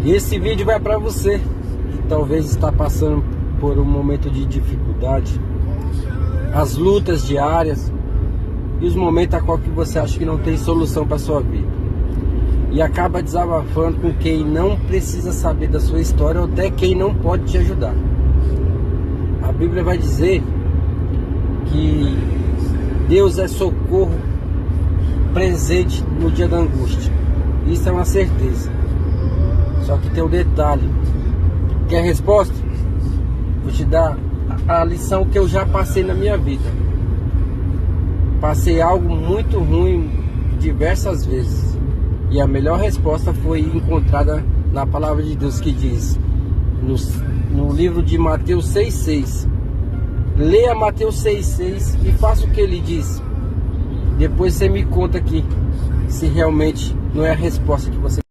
E esse vídeo vai para você que talvez está passando por um momento de dificuldade, as lutas diárias e os momentos a qual que você acha que não tem solução para sua vida e acaba desabafando com quem não precisa saber da sua história ou até quem não pode te ajudar. A Bíblia vai dizer que Deus é socorro presente no dia da angústia. Isso é uma certeza. Só que tem um detalhe. Quer a resposta? Vou te dar a lição que eu já passei na minha vida. Passei algo muito ruim diversas vezes. E a melhor resposta foi encontrada na palavra de Deus, que diz no livro de Mateus 6,6. Leia Mateus 6,6 e faça o que ele diz. Depois você me conta aqui se realmente não é a resposta que você